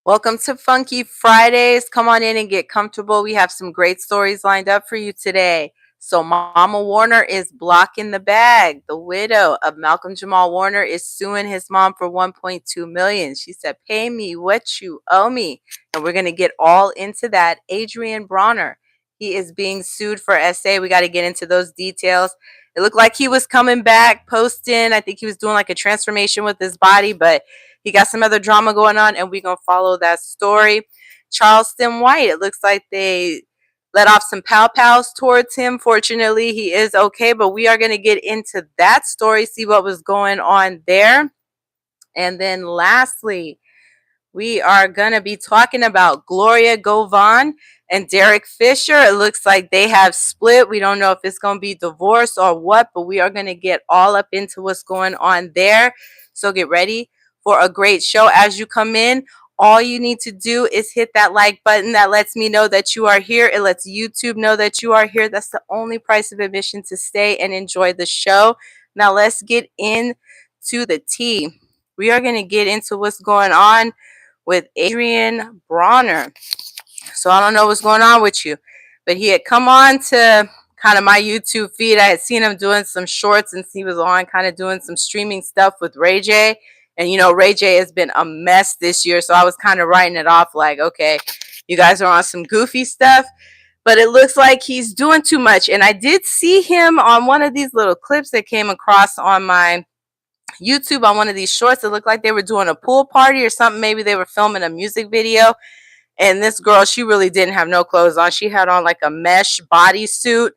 Welcome to Funky Fridays. Come on in and get comfortable. We have some great stories lined up for you today. So, Mama Warner is blocking the bag. The widow of Malcolm Jamal Warner is suing his mom for $1.2 million. She said, "Pay me what you owe me." And we're going to get all into that. Adrien Broner, he is being sued for SA. We got to get into those details. It looked like he was coming back, posting. I think he was doing like a transformation with his body, but he got some other drama going on, and we're going to follow that story. Charleston White, it looks like they let off some pow-pows towards him. Fortunately, he is okay, but we are going to get into that story, see what was going on there. And then lastly, we are going to be talking about Gloria Govan and Derek Fisher. It looks like they have split. We don't know if it's going to be divorce or what, but we are going to get all up into what's going on there. So get ready for a great show. As you come in, all you need to do is hit that like button. That lets me know that you are here. It lets YouTube know that you are here. That's the only price of admission to stay and enjoy the show. Now let's get into the tea. We are going to get into what's going on with Adrien Broner. So I don't know what's going on with you, but he had come on to kind of my YouTube feed. I had seen him doing some shorts, and he was on kind of doing some streaming stuff with Ray J. And you know, Ray J has been a mess this year, so I was kind of writing it off like, okay, you guys are on some goofy stuff, but it looks like he's doing too much. And I did see him on one of these little clips that came across on my YouTube on one of these shorts. It looked like they were doing a pool party or something. Maybe they were filming a music video. And this girl, she really didn't have no clothes on. She had on like a mesh bodysuit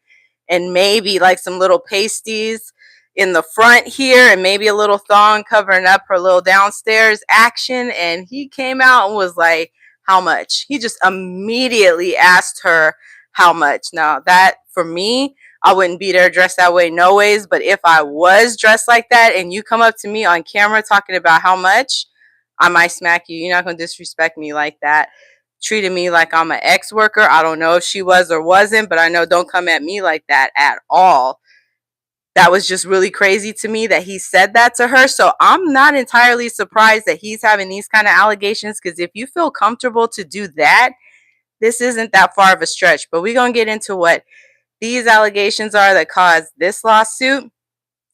and maybe like some little pasties in the front here and maybe a little thong covering up her little downstairs action. And he came out and was like, "How much?" He just immediately asked her how much. Now that for me, I wouldn't be there dressed that way no ways. But if I was dressed like that and you come up to me on camera talking about how much, I might smack you. You're not going to disrespect me like that. Treated me like I'm an ex-worker. I don't know if she was or wasn't, but I know don't come at me like that at all. That was just really crazy to me that he said that to her. So I'm not entirely surprised that he's having these kind of allegations, because if you feel comfortable to do that, this isn't that far of a stretch. But we're going to get into what these allegations are that caused this lawsuit.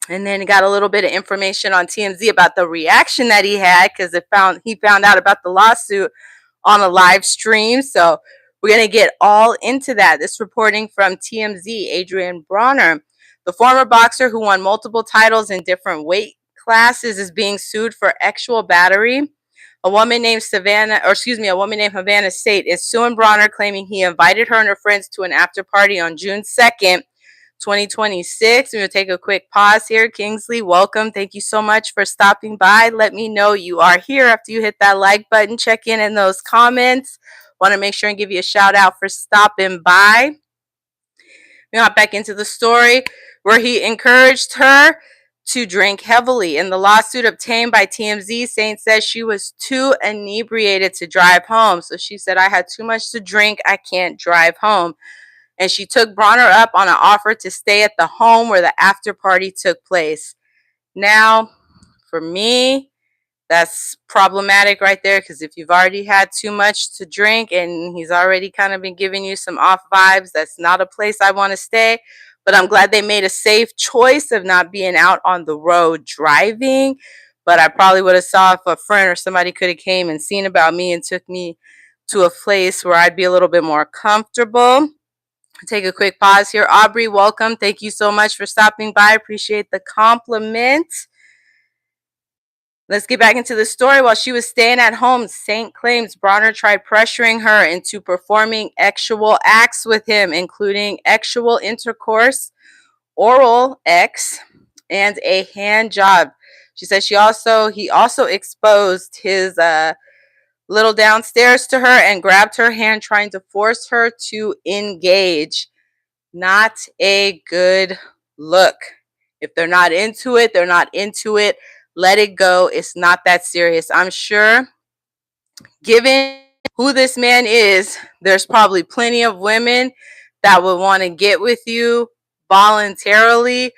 And then got a little bit of information on TMZ about the reaction that he had, because he found out about the lawsuit on a live stream. So we're going to get all into that. This reporting from TMZ. Adrien Broner, the former boxer who won multiple titles in different weight classes, is being sued for sexual battery. A woman named Havana State is suing Broner, claiming he invited her and her friends to an after party on June 2nd, 2026. We're going to take a quick pause here. Kingsley, welcome. Thank you so much for stopping by. Let me know you are here after you hit that like button. Check in those comments. Want to make sure and give you a shout out for stopping by. We hop back into the story where he encouraged her to drink heavily. In the lawsuit obtained by TMZ, Saint says she was too inebriated to drive home. So she said, "I had too much to drink. I can't drive home." And she took Broner up on an offer to stay at the home where the after party took place. Now, for me, that's problematic right there, because if you've already had too much to drink and he's already kind of been giving you some off vibes, that's not a place I want to stay. But I'm glad they made a safe choice of not being out on the road driving. But I probably would have saw if a friend or somebody could have came and seen about me and took me to a place where I'd be a little bit more comfortable. Take a quick pause here. Aubrey, welcome. Thank you so much for stopping by. Appreciate the compliment. Let's get back into the story. While she was staying at home, Saint claims Broner tried pressuring her into performing sexual acts with him, including sexual intercourse, oral sex, and a hand job. She said he also exposed his little downstairs to her and grabbed her hand, trying to force her to engage. Not a good look. If they're not into it, they're not into it. Let it go. It's not that serious. I'm sure, given who this man is, there's probably plenty of women that would want to get with you voluntarily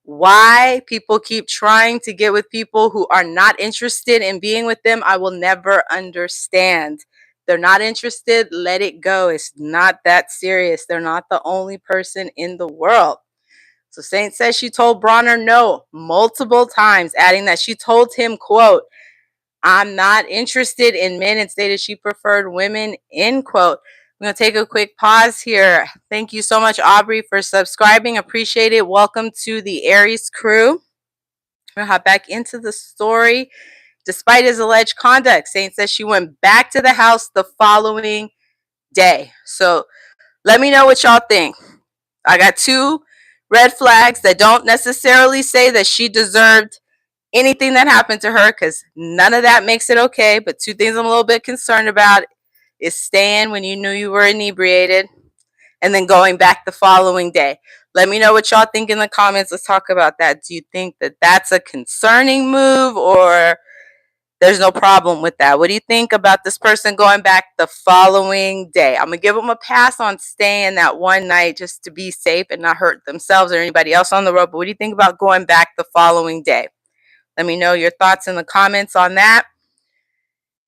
Why people keep trying to get with people who are not interested in being with them, I will never understand. They're not interested, let it go. It's not that serious. They're not the only person in the world. So Saint says she told Broner no multiple times, adding that she told him, quote, I'm not interested in men, and stated she preferred women, end quote. I'm going to take a quick pause here. Thank you so much, Aubrey, for subscribing. Appreciate it. Welcome to the Aries crew. I'm going to hop back into the story. Despite his alleged conduct, Saint says she went back to the house the following day. So let me know what y'all think. I got two red flags that don't necessarily say that she deserved anything that happened to her, because none of that makes it okay. But two things I'm a little bit concerned about is staying when you knew you were inebriated and then going back the following day. Let me know what y'all think in the comments. Let's talk about that. Do you think that that's a concerning move, or there's no problem with that? What do you think about this person going back the following day? I'm going to give them a pass on staying that one night just to be safe and not hurt themselves or anybody else on the road. But what do you think about going back the following day? Let me know your thoughts in the comments on that.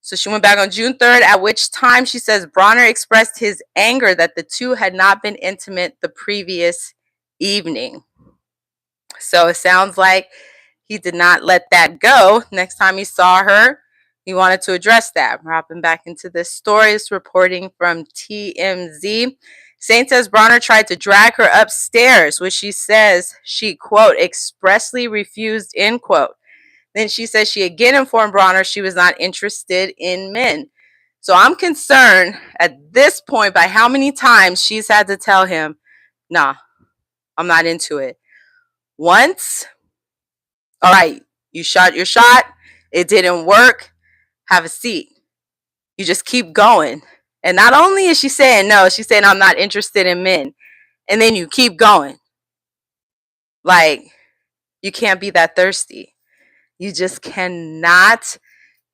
So she went back on June 3rd, at which time she says Broner expressed his anger that the two had not been intimate the previous evening. So it sounds like he did not let that go. Next time he saw her, he wanted to address that. We're hopping back into this story. It's reporting from TMZ. Saint says Broner tried to drag her upstairs, which she says she, quote, expressly refused, end quote. Then she says she again informed Broner she was not interested in men. So I'm concerned at this point by how many times she's had to tell him, nah, I'm not into it. Once, all right, you shot your shot, it didn't work, have a seat. You just keep going. And not only is she saying no, she's saying I'm not interested in men. And then you keep going. Like, you can't be that thirsty. You just cannot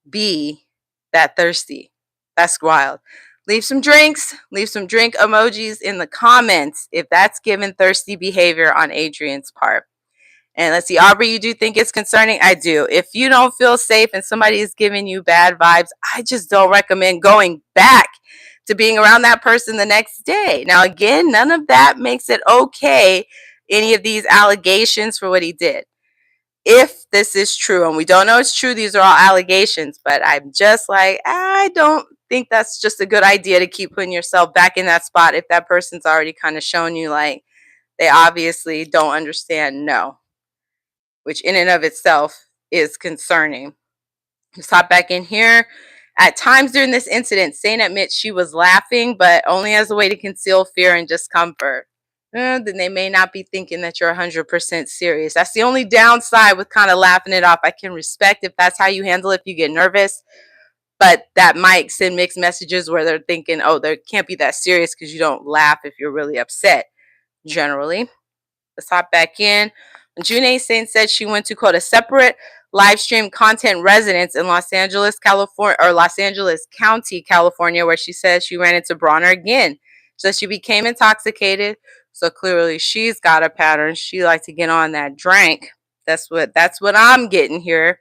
be that thirsty. That's wild. Leave some drinks, leave some drink emojis in the comments if that's given thirsty behavior on Adrien's part. And let's see, Aubrey, you do think it's concerning? I do. If you don't feel safe and somebody is giving you bad vibes, I just don't recommend going back to being around that person the next day. Now, again, none of that makes it okay, any of these allegations for what he did. If this is true, and we don't know it's true, these are all allegations, but I'm just like, I don't think that's just a good idea to keep putting yourself back in that spot if that person's already kind of shown you like they obviously don't understand no, which in and of itself is concerning. Let's hop back in here. At times during this incident, Saint admits she was laughing, but only as a way to conceal fear and discomfort. Then they may not be thinking that you're 100% serious. That's the only downside with kind of laughing it off. I can respect if that's how you handle it, if you get nervous, but that might send mixed messages where they're thinking, oh, they can't be that serious because you don't laugh if you're really upset, generally. Let's hop back in. On June 8th, Saint said she went to, quote, a separate live stream content residence in Los Angeles, California, or Los Angeles County, California, where she says she ran into Broner again. So she became intoxicated. So clearly she's got a pattern. She likes to get on that drink. That's what I'm getting here.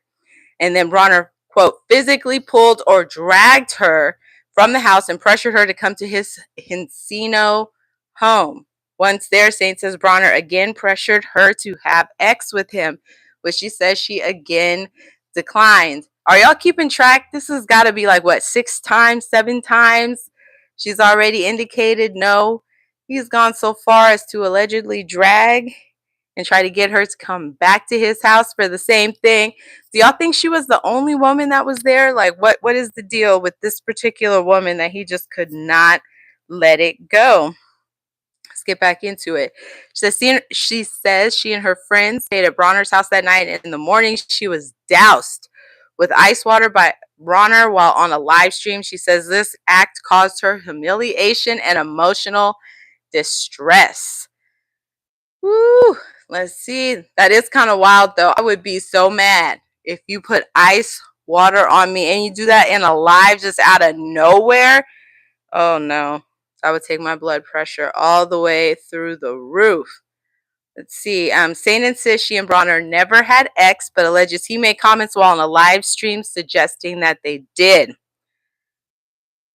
And then Broner, quote, physically pulled or dragged her from the house and pressured her to come to his Encino home. Once there, Saint says Broner again pressured her to have sex with him, which she says she again declined. Are y'all keeping track? This has got to be like, what, 6 times, 7 times? She's already indicated no. He's gone so far as to allegedly drag and try to get her to come back to his house for the same thing. Do y'all think she was the only woman that was there? Like, what is the deal with this particular woman that he just could not let it go? Let's get back into it. She says she and her friends stayed at Broner's house that night, and in the morning she was doused with ice water by Broner while on a live stream. She says this act caused her humiliation and emotional distress. Woo, let's see. That is kind of wild, though. I would be so mad if you put ice water on me and you do that in a live just out of nowhere. Oh, no. I would take my blood pressure all the way through the roof. Let's see. Saint insists she and Broner never had X, but alleges he made comments while on a live stream suggesting that they did.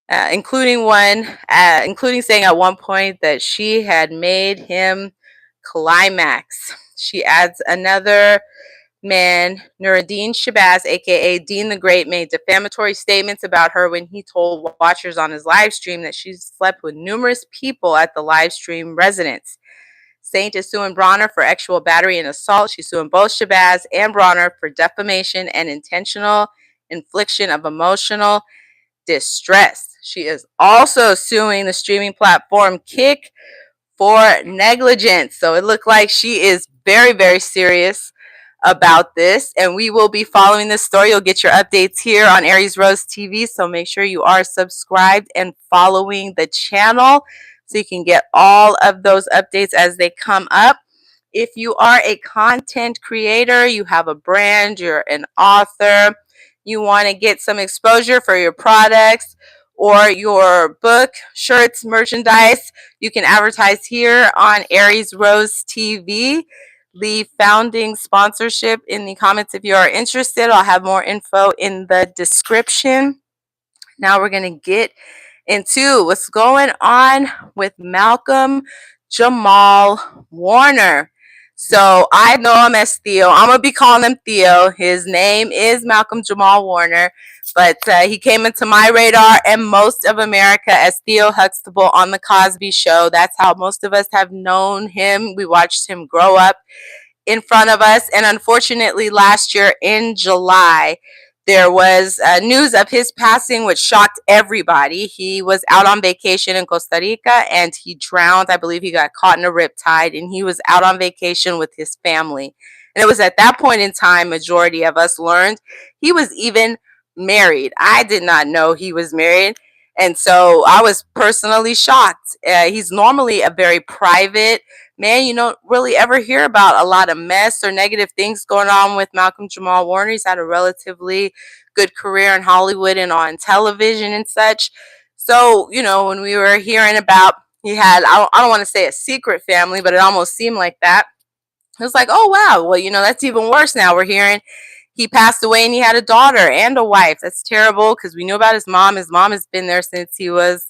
Including saying at one point that she had made him climax. She adds another man, Nuruddin Shabazz, aka Dean the Great, made defamatory statements about her when he told watchers on his live stream that she slept with numerous people at the live stream residence. Saint is suing Broner for actual battery and assault. She's suing both Shabazz and Broner for defamation and intentional infliction of emotional distress. She is also suing the streaming platform Kick for negligence. So it looked like she is very, very serious about this, and we will be following this story. You'll get your updates here on Aries Rose TV, so make sure you are subscribed and following the channel so you can get all of those updates as they come up. If you are a content creator, you have a brand, you're an author, you want to get some exposure for your products or your book, shirts, merchandise, you can advertise here on Aries Rose TV. Leave founding sponsorship in the comments if you are interested. I'll have more info in the description. Now we're going to get into what's going on with Malcolm Jamal Warner. So I know him as Theo. I'm going to be calling him Theo. His name is Malcolm Jamal Warner, but he came into my radar and most of America as Theo Huxtable on The Cosby Show. That's how most of us have known him. We watched him grow up in front of us. And unfortunately, last year in July, there was news of his passing, which shocked everybody. He was out on vacation in Costa Rica and he drowned. I believe he got caught in a riptide and he was out on vacation with his family. And it was at that point in time, majority of us learned he was even married. I did not know he was married. And so I was personally shocked. He's normally a very private man. You don't really ever hear about a lot of mess or negative things going on with Malcolm Jamal Warner. He's had a relatively good career in Hollywood and on television and such. So, when we were hearing about he had, I don't want to say a secret family, but it almost seemed like that. It was like, oh, wow. Well, that's even worse now. We're hearing he passed away and he had a daughter and a wife. That's terrible because we knew about his mom. His mom has been there since he was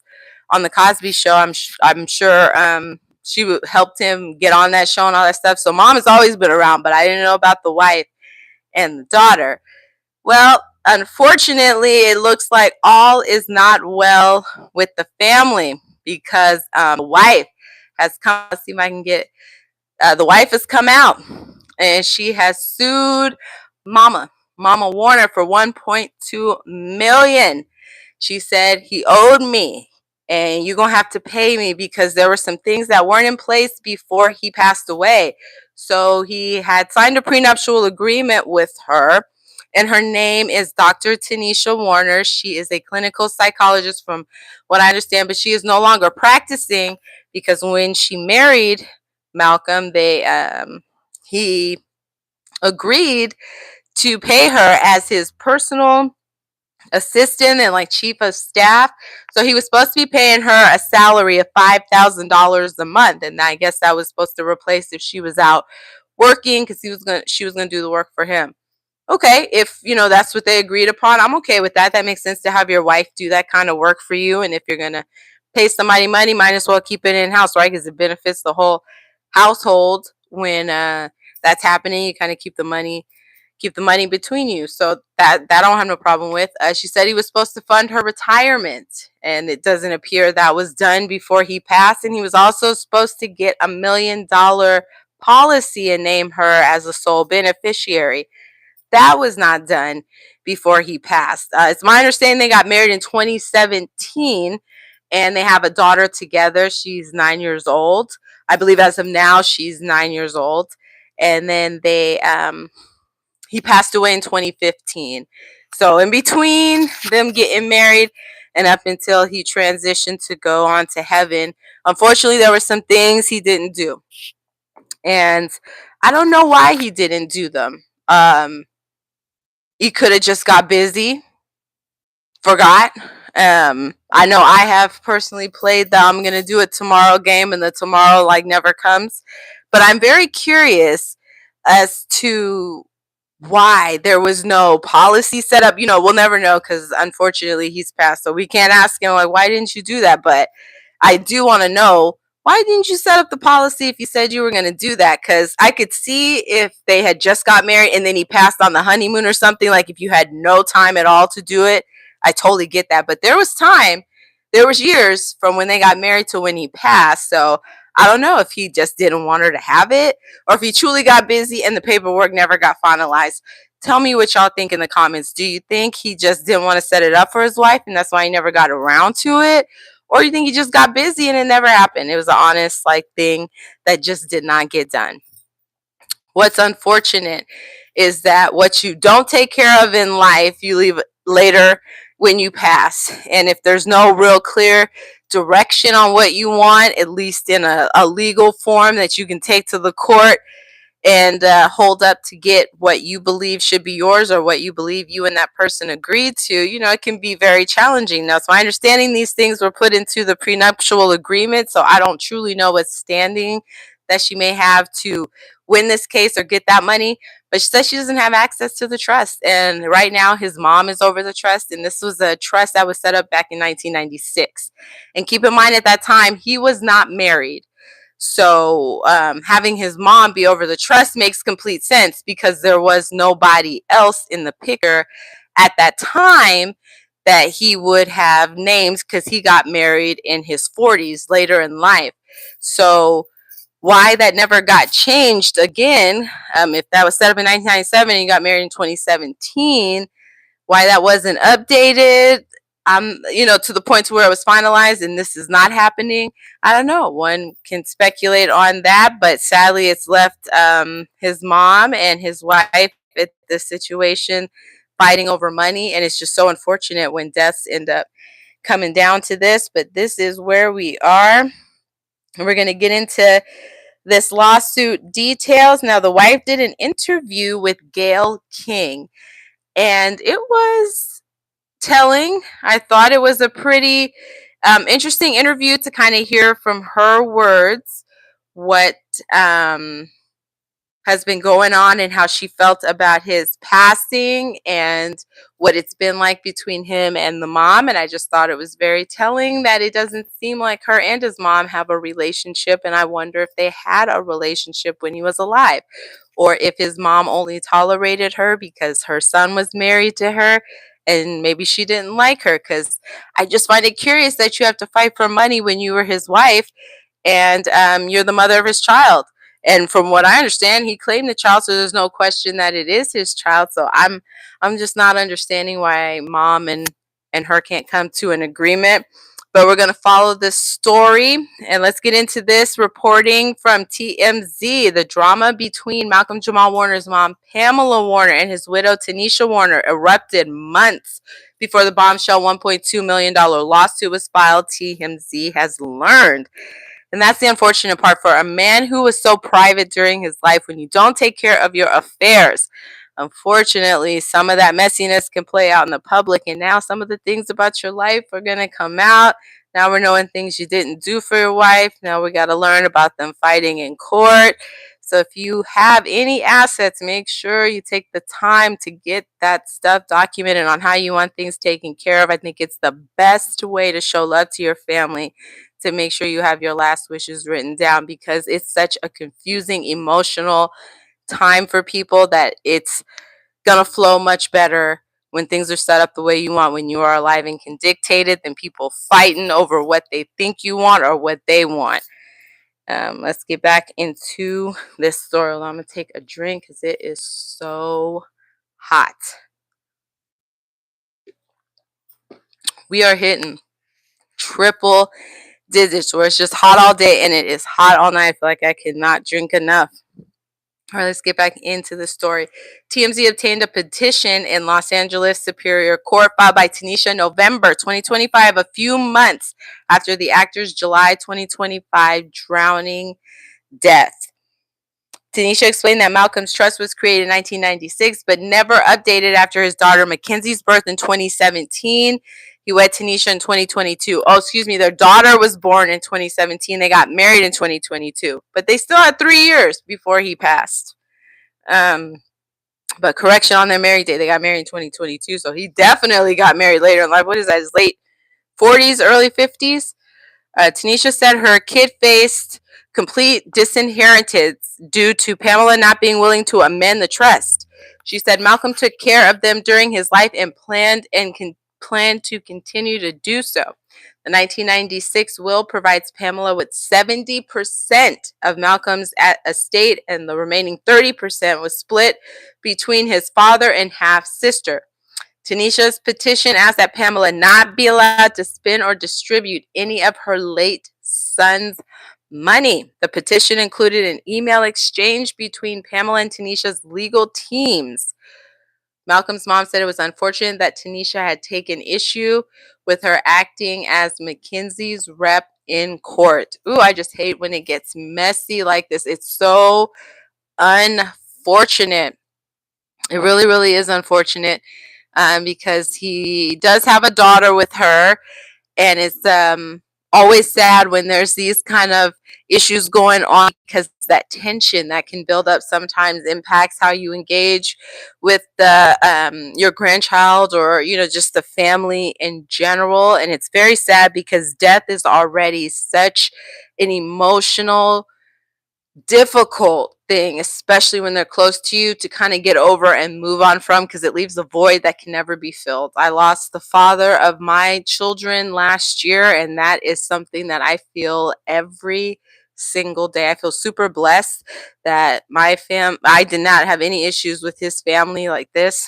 on The Cosby Show. I'm sure she helped him get on that show and all that stuff. So mom has always been around, but I didn't know about the wife and the daughter. Well, unfortunately, it looks like all is not well with the family because the wife has come. Let's see if I can get the wife has come out and she has sued Mama Warner for $1.2 million. She said he owed me and you're going to have to pay me because there were some things that weren't in place before he passed away. So he had signed a prenuptial agreement with her, and her name is Dr. Tanisha Warner. She is a clinical psychologist from what I understand, but she is no longer practicing because when she married Malcolm, he agreed to pay her as his personal assistant and like chief of staff. So he was supposed to be paying her a salary of $5,000 a month, and I guess that was supposed to replace if she was out working because she was gonna do the work for him. Okay, if that's what they agreed upon, I'm okay with that. That makes sense to have your wife do that kind of work for you, and if you're gonna pay somebody money, might as well keep it in house, right? Because it benefits the whole household when that's happening. You kind of keep the money between you. So that I don't have no problem with. She said he was supposed to fund her retirement, and it doesn't appear that was done before he passed. And he was also supposed to get $1 million policy and name her as a sole beneficiary. That was not done before he passed. It's my understanding they got married in 2017 and they have a daughter together. She's 9 years old. I believe as of now she's 9 years old. And then he passed away in 2015. So in between them getting married and up until he transitioned to go on to heaven, unfortunately there were some things he didn't do. And I don't know why he didn't do them. He could have just got busy, forgot. I know I have personally played the I'm gonna do it tomorrow game and the tomorrow like never comes. But I'm very curious as to why there was no policy set up. We'll never know because unfortunately he's passed, so we can't ask him, like, why didn't you do that? But I do want to know, why didn't you set up the policy if you said you were going to do that? Because I could see if they had just got married and then he passed on the honeymoon or something, like if you had no time at all to do it, I totally get that. But there was time, there was years from when they got married to when he passed. So I don't know if he just didn't want her to have it or if he truly got busy and the paperwork never got finalized. Tell me what y'all think in the comments. Do you think he just didn't want to set it up for his wife and that's why he never got around to it? Or you think he just got busy and it never happened? It was an honest thing that just did not get done. What's unfortunate is that what you don't take care of in life, you leave later when you pass. And if there's no real clear direction on what you want, at least in a legal form that you can take to the court and hold up to get what you believe should be yours or what you believe you and that person agreed to, it can be very challenging. Now, it's my understanding these things were put into the prenuptial agreement, so I don't truly know what standing that she may have to win this case or get that money, but she says she doesn't have access to the trust. And right now his mom is over the trust, and this was a trust that was set up back in 1996. And keep in mind, at that time he was not married. So having his mom be over the trust makes complete sense because there was nobody else in the picture at that time that he would have named, because he got married in his 40s later in life. So why that never got changed again, if that was set up in 1997 and he got married in 2017, why that wasn't updated, to the point to where it was finalized and this is not happening, I don't know. One can speculate on that, but sadly it's left his mom and his wife at this situation fighting over money, and it's just so unfortunate when deaths end up coming down to this. But this is where we are, and we're going to get into this lawsuit details. Now, the wife did an interview with Gayle King, and it was telling. I thought it was a pretty interesting interview to kind of hear from her words what has been going on and how she felt about his passing and what it's been like between him and the mom. And I just thought it was very telling that it doesn't seem like her and his mom have a relationship. And I wonder if they had a relationship when he was alive, or if his mom only tolerated her because her son was married to her and maybe she didn't like her. Because I just find it curious that you have to fight for money when you were his wife and you're the mother of his child. And from what I understand, he claimed the child, so there's no question that it is his child. So I'm just not understanding why mom and her can't come to an agreement. But we're going to follow this story, and let's get into this reporting from TMZ. The drama between Malcolm Jamal Warner's mom, Pamela Warner, and his widow, Tanisha Warner, erupted months before the bombshell $1.2 million lawsuit was filed, TMZ has learned. And that's the unfortunate part for a man who was so private during his life. When you don't take care of your affairs, unfortunately, some of that messiness can play out in the public. And now some of the things about your life are going to come out. Now we're knowing things you didn't do for your wife. Now we got to learn about them fighting in court. So if you have any assets, make sure you take the time to get that stuff documented on how you want things taken care of. I think it's the best way to show love to your family, to make sure you have your last wishes written down, because it's such a confusing, emotional time for people that it's going to flow much better when things are set up the way you want, when you are alive and can dictate it, than people fighting over what they think you want or what they want. Let's get back into this story. I'm going to take a drink because it is so hot. We are hitting triple digits where it's just hot all day and it is hot all night. I feel like I cannot drink enough. All right, let's get back into the story. TMZ obtained a petition in Los Angeles Superior Court filed by Tanisha in November 2025, a few months after the actor's July 2025 drowning death. Tanisha explained that Malcolm's trust was created in 1996, but never updated after his daughter Mackenzie's birth in 2017. He wed Tanisha in 2022. Oh, excuse me. Their daughter was born in 2017. They got married in 2022. But they still had 3 years before he passed. But correction on their married date. They got married in 2022. So he definitely got married later in life. What is that? His late 40s, early 50s? Tanisha said her kid faced complete disinheritance due to Pamela not being willing to amend the trust. She said Malcolm took care of them during his life and planned to continue to do so. The 1996 will provides Pamela with 70% of Malcolm's estate, and the remaining 30% was split between his father and half sister. Tanisha's petition asked that Pamela not be allowed to spend or distribute any of her late son's money. The petition included an email exchange between Pamela and Tanisha's legal teams. Malcolm's mom said it was unfortunate that Tanisha had taken issue with her acting as McKinsey's rep in court. Ooh, I just hate when it gets messy like this. It's so unfortunate. It really, really is unfortunate. Because he does have a daughter with her, and it's always sad when there's these kind of issues going on, because that tension that can build up sometimes impacts how you engage with the your grandchild, or just the family in general. And it's very sad because death is already such an emotional, difficult thing, especially when they're close to you, to kind of get over and move on from, because it leaves a void that can never be filled. I lost the father of my children last year, and that is something that I feel every single day. I feel super blessed that I did not have any issues with his family like this,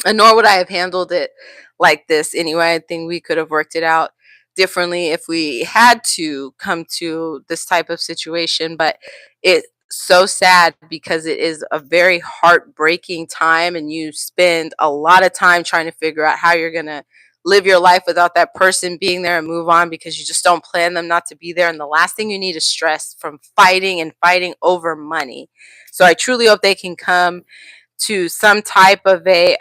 and nor would I have handled it like this anyway. I think we could have worked it out differently if we had to come to this type of situation. But it's so sad because it is a very heartbreaking time, and you spend a lot of time trying to figure out how you're going to live your life without that person being there and move on, because you just don't plan them not to be there. And the last thing you need is stress from fighting over money. So I truly hope they can come to some type of a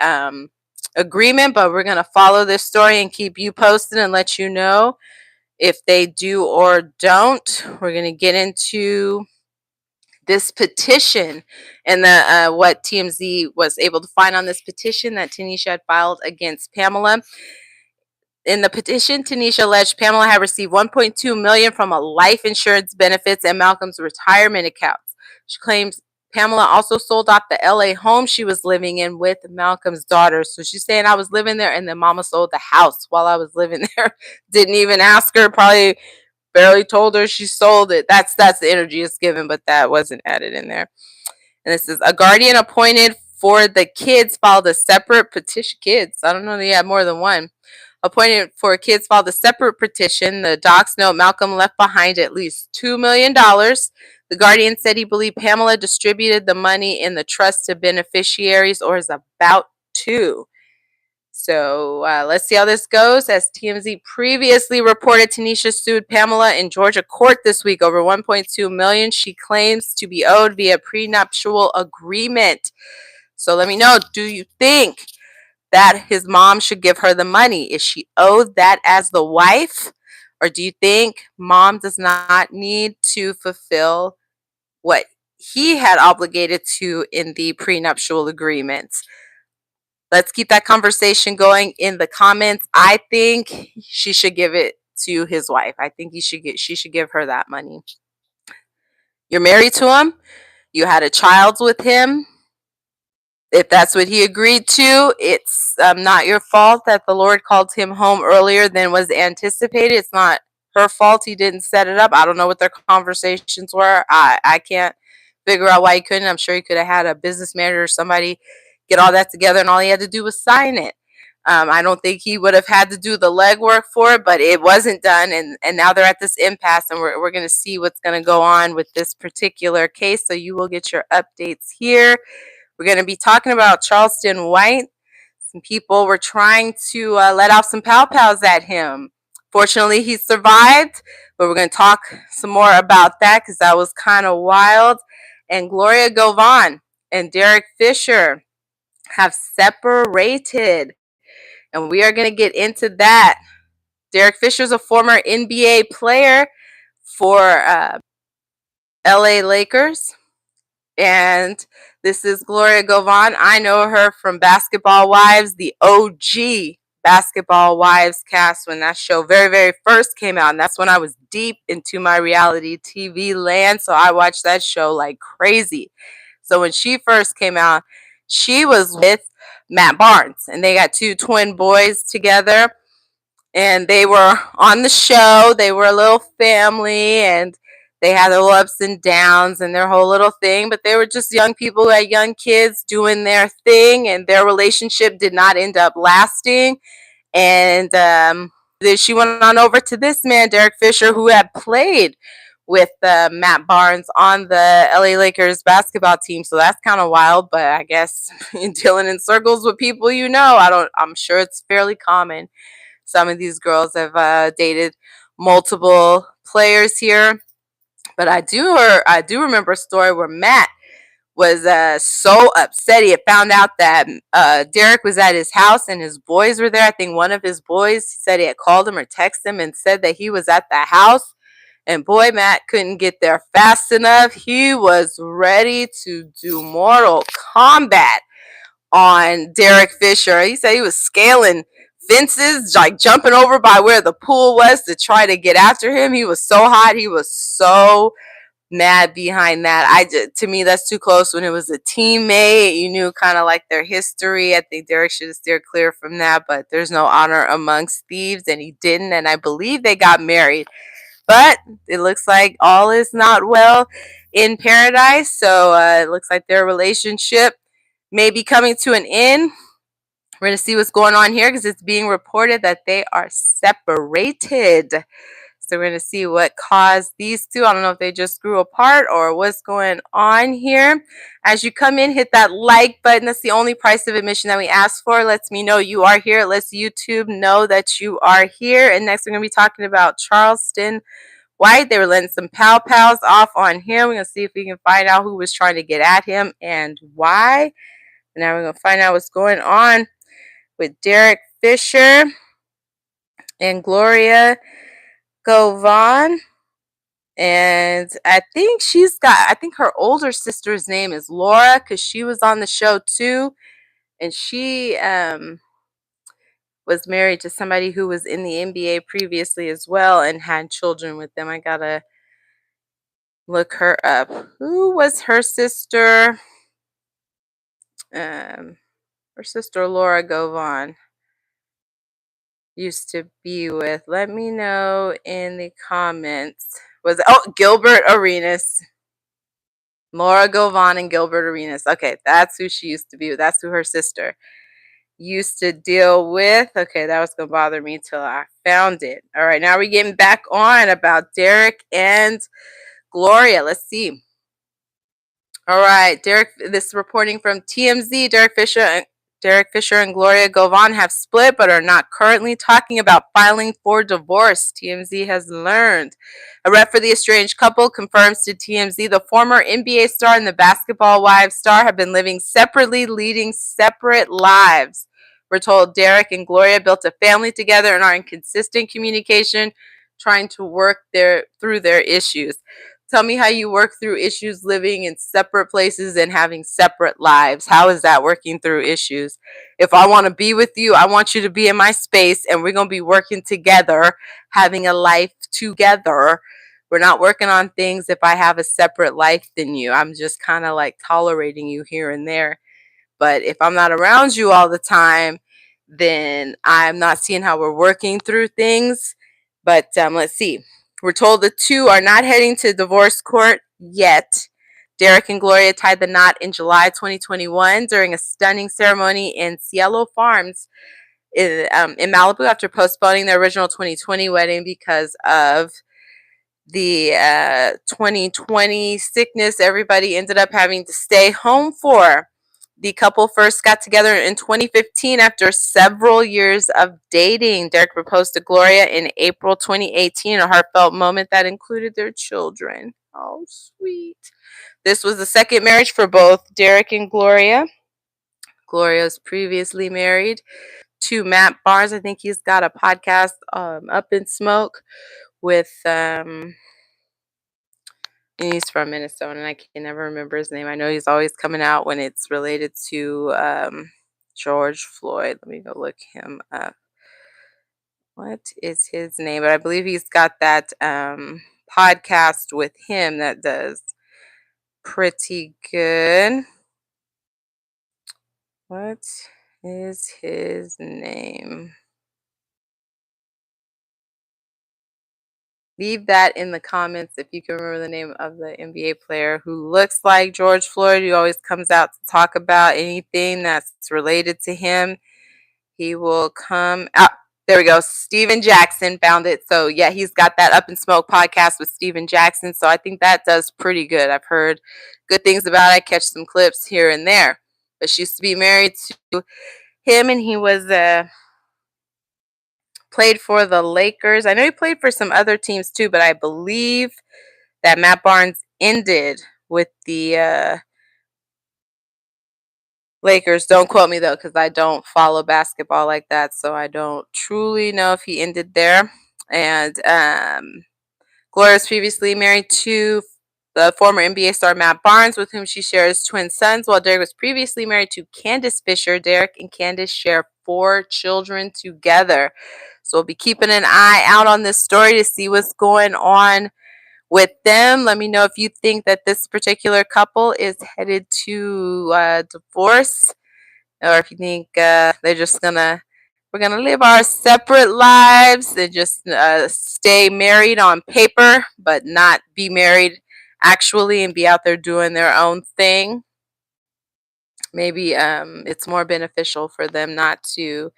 agreement, but we're going to follow this story and keep you posted and let you know if they do or don't. We're going to get into this petition and the what TMZ was able to find on this petition that Tanisha had filed against Pamela. In the petition, Tanisha alleged Pamela had received $1.2 million from a life insurance benefits and Malcolm's retirement accounts. She claims Pamela also sold off the LA home she was living in with Malcolm's daughter. So she's saying, I was living there, and then mama sold the house while I was living there. Didn't even ask her, probably barely told her she sold it. That's the energy it's given, but that wasn't added in there. And this is a guardian appointed for the kids filed a separate petition. Kids, I don't know, they had more than one. Appointed for kids filed a separate petition. The docs note Malcolm left behind at least $2 million. The Guardian said he believed Pamela distributed the money in the trust to beneficiaries, or is about to. So let's see how this goes. As TMZ previously reported, Tanisha sued Pamela in Georgia court this week over $1.2 million she claims to be owed via prenuptial agreement. So let me know, do you think that his mom should give her the money? Is she owed that as the wife? Or do you think mom does not need to fulfill what he had obligated to in the prenuptial agreements? Let's keep that conversation going in the comments. I think she should give it to his wife. I think she should give her that money. You're married to him. You had a child with him. If that's what he agreed to, it's not your fault that the Lord called him home earlier than was anticipated. It's not her fault he didn't set it up. I don't know what their conversations were. I can't figure out why he couldn't. I'm sure he could have had a business manager or somebody get all that together, and all he had to do was sign it. I don't think he would have had to do the legwork for it, but it wasn't done, and now they're at this impasse, and we're going to see what's going to go on with this particular case, so you will get your updates here. We're going to be talking about Charleston White. Some people were trying to let off some pow-pows at him. Fortunately, he survived, but we're going to talk some more about that because that was kind of wild. And Gloria Govan and Derek Fisher have separated. and we are going to get into that. Derek Fisher is a former NBA player for LA Lakers. And this is Gloria Govan. I know her from Basketball Wives, the OG Basketball Wives cast, when that show very, very first came out. And that's when I was deep into my reality TV land. So I watched that show like crazy. So when she first came out, she was with Matt Barnes, and they got two twin boys together. And they were on the show. They were a little family, and they had their little ups and downs and their whole little thing. But they were just young people who had young kids doing their thing, and their relationship did not end up lasting. And then she went on over to this man, Derek Fisher, who had played with Matt Barnes on the LA Lakers basketball team. So that's kind of wild, but I guess dealing in circles with people you know, I'm sure it's fairly common. Some of these girls have dated multiple players here, but I do remember a story where Matt was so upset. He had found out that Derek was at his house and his boys were there. I think one of his boys said he had called him or texted him and said that he was at the house. And boy, Matt couldn't get there fast enough. He was ready to do Mortal Kombat on Derek Fisher. He said he was scaling fences, like jumping over by where the pool was to try to get after him. He was so hot. He was so mad behind that. To me, that's too close. When it was a teammate, you knew kind of like their history. I think Derek should have steered clear from that, but there's no honor amongst thieves, and he didn't. And I believe they got married, but it looks like all is not well in paradise. So it looks like their relationship may be coming to an end. We're going to see what's going on here because it's being reported that they are separated. So we're going to see what caused these two. I don't know if they just grew apart or what's going on here. As you come in, hit that like button. That's the only price of admission that we ask for. It lets me know you are here. It lets YouTube know that you are here. And next we're going to be talking about Charleston White. They were letting some pow-pows off on him. We're going to see if we can find out who was trying to get at him and why. And now we're going to find out what's going on with Derek Fisher and Gloria Govan. And I think her older sister's name is Laura, because she was on the show too. And she was married to somebody who was in the NBA previously as well and had children with them. I gotta look her up. Who was her sister? Her sister Laura Govan used to be with. Let me know in the comments. Was it, Gilbert Arenas. Laura Govan and Gilbert Arenas. Okay, that's who she used to be with. That's who her sister used to deal with. Okay, that was going to bother me till I found it. All right, now we're getting back on about Derek and Gloria. Let's see. All right, Derek, this is reporting from TMZ. Derek Fisher and Gloria Govan have split but are not currently talking about filing for divorce, TMZ has learned. A rep for the estranged couple confirms to TMZ the former NBA star and the Basketball Wives star have been living separately, leading separate lives. We're told Derek and Gloria built a family together and are in consistent communication, trying to work through their issues. Tell me how you work through issues living in separate places and having separate lives. How is that working through issues? If I want to be with you, I want you to be in my space, and we're going to be working together, having a life together. We're not working on things if I have a separate life than you. I'm just kind of like tolerating you here and there. But if I'm not around you all the time, then I'm not seeing how we're working through things. But let's see. We're told the two are not heading to divorce court yet. Derek and Gloria tied the knot in July 2021 during a stunning ceremony in Cielo Farms in Malibu after postponing their original 2020 wedding because of the 2020 sickness everybody ended up having to stay home for. The couple first got together in 2015 after several years of dating. Derek proposed to Gloria in April 2018, a heartfelt moment that included their children. Oh, sweet. This was the second marriage for both Derek and Gloria. Gloria was previously married to Matt Barnes. I think he's got a podcast, Up in Smoke, with and he's from Minnesota, and I can never remember his name. I know he's always coming out when it's related to George Floyd. Let me go look him up. What is his name? But I believe he's got that podcast with him that does pretty good. What is his name? Leave that in the comments if you can remember the name of the NBA player who looks like George Floyd, who always comes out to talk about anything that's related to him. He will come out. There we go. Steven Jackson found it. So, yeah, he's got that Up in Smoke podcast with Steven Jackson. So, I think that does pretty good. I've heard good things about it. I catch some clips here and there. But she used to be married to him, and he was played for the Lakers. I know he played for some other teams too, but I believe that Matt Barnes ended with the Lakers. Don't quote me though, because I don't follow basketball like that, so I don't truly know if he ended there. And Gloria was previously married to the former NBA star Matt Barnes, with whom she shares twin sons, while Derek was previously married to Candace Fisher. Derek and Candace share 4 children together. So we'll be keeping an eye out on this story to see what's going on with them. Let me know if you think that this particular couple is headed to divorce, or if you think they're just we're gonna live our separate lives and just stay married on paper, but not be married actually, and be out there doing their own thing. Maybe it's more beneficial for them not to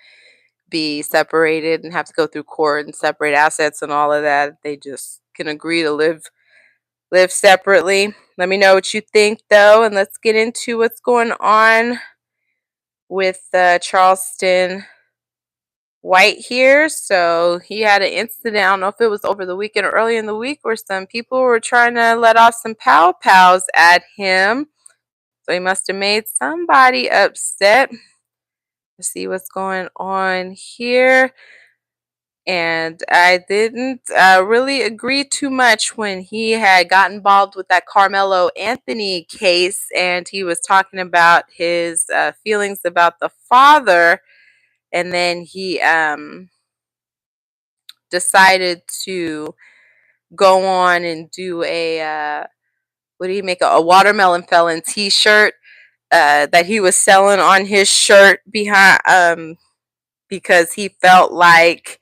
be separated and have to go through court and separate assets and all of that. They just can agree to live separately. Let me know what you think though, and let's get into what's going on with Charleston White here. So he had an incident, I don't know if it was over the weekend or early in the week, where some people were trying to let off some pow pows at him. So he must have made somebody upset. Let's see what's going on here. And I didn't really agree too much when he had got involved with that Carmelo Anthony case, and he was talking about his feelings about the father, and then he decided to go on and do what did he make, a watermelon felon t-shirt that he was selling on his shirt behind because he felt like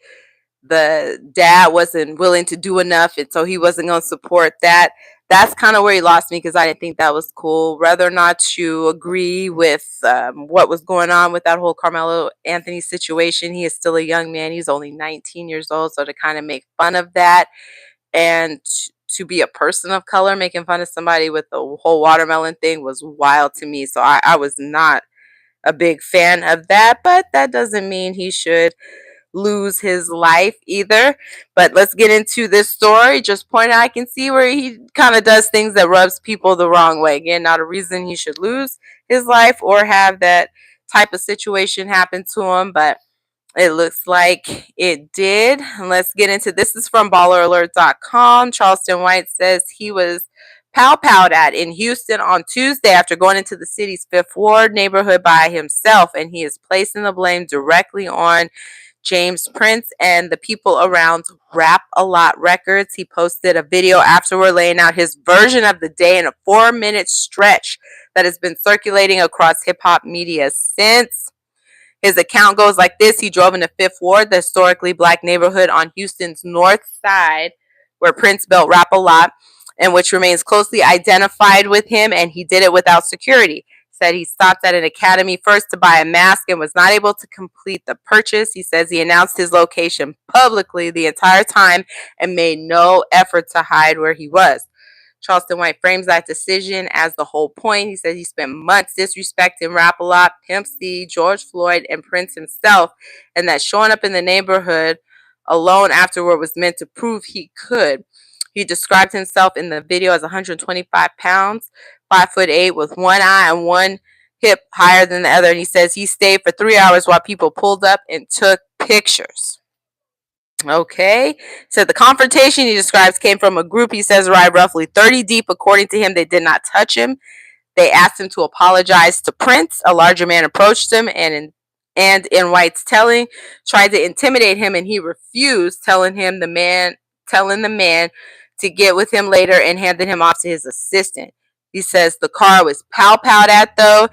the dad wasn't willing to do enough, and so he wasn't going to support that. That's kind of where he lost me, because I didn't think that was cool. Whether or not you agree with what was going on with that whole Carmelo Anthony situation, he is still a young man. He's only 19 years old. So to kind of make fun of that, and to be a person of color making fun of somebody with the whole watermelon thing, was wild to me. So I was not a big fan of that, but that doesn't mean he should lose his life either. But let's get into this story. Just point out, I can see where he kind of does things that rubs people the wrong way. Again, not a reason he should lose his life or have that type of situation happen to him, but it looks like it did. Let's get into this. Is from balleralert.com. Charleston White says he was pow-powed at in Houston on Tuesday after going into the city's Fifth Ward neighborhood by himself, and he is placing the blame directly on James Prince and the people around Rap A Lot Records. He posted a video afterward laying out his version of the day in a 4-minute stretch that has been circulating across hip-hop media since. His account goes like this. He drove into Fifth Ward, the historically black neighborhood on Houston's north side, where Prince built Rap A Lot, and which remains closely identified with him, and he did it without security. Said he stopped at an academy first to buy a mask and was not able to complete the purchase. He says he announced his location publicly the entire time and made no effort to hide where he was. Charleston White frames that decision as the whole point. He says he spent months disrespecting Rap A Lot, Pimp C, George Floyd, and Prince himself, and that showing up in the neighborhood alone afterward was meant to prove he could. He described himself in the video as 125 pounds, 5'8", with one eye and one hip higher than the other. And he says he stayed for 3 hours while people pulled up and took pictures. Okay. So the confrontation he describes came from a group he says arrived roughly 30 deep. According to him, they did not touch him. They asked him to apologize to Prince. A larger man approached him and in White's telling, tried to intimidate him, and he refused, telling the man to get with him later and handed him off to his assistant. He says the car was pow-powed at, though,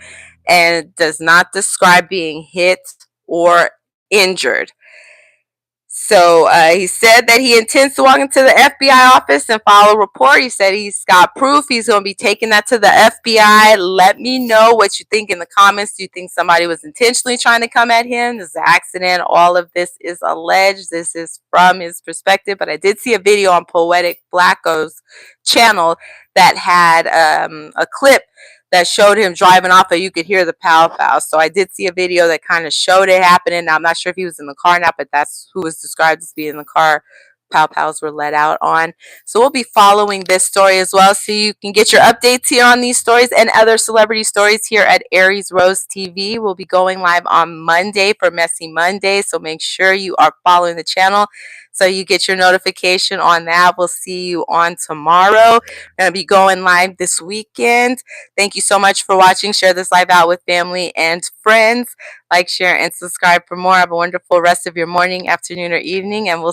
and does not describe being hit or injured. So he said that he intends to walk into the FBI office and file a report. He said he's got proof. He's going to be taking that to the FBI. Let me know what you think in the comments. Do you think somebody was intentionally trying to come at him? This is an accident. All of this is alleged. This is from his perspective. But I did see a video on Poetic Blacko's channel that had a clip that showed him driving off, and you could hear the pow-pow. So I did see a video that kind of showed it happening. Now, I'm not sure if he was in the car or not, but that's who was described as being in the car pow-pows were let out on. So we'll be following this story as well, so you can get your updates here on these stories and other celebrity stories here at Aries Rose TV. We'll be going live on Monday for Messy Monday, so make sure you are following the channel so you get your notification on that. We'll see you on tomorrow. We're going to be going live this weekend. Thank you so much for watching. Share this live out with family and friends. Like, share, and subscribe for more. Have a wonderful rest of your morning, afternoon, or evening, and we'll see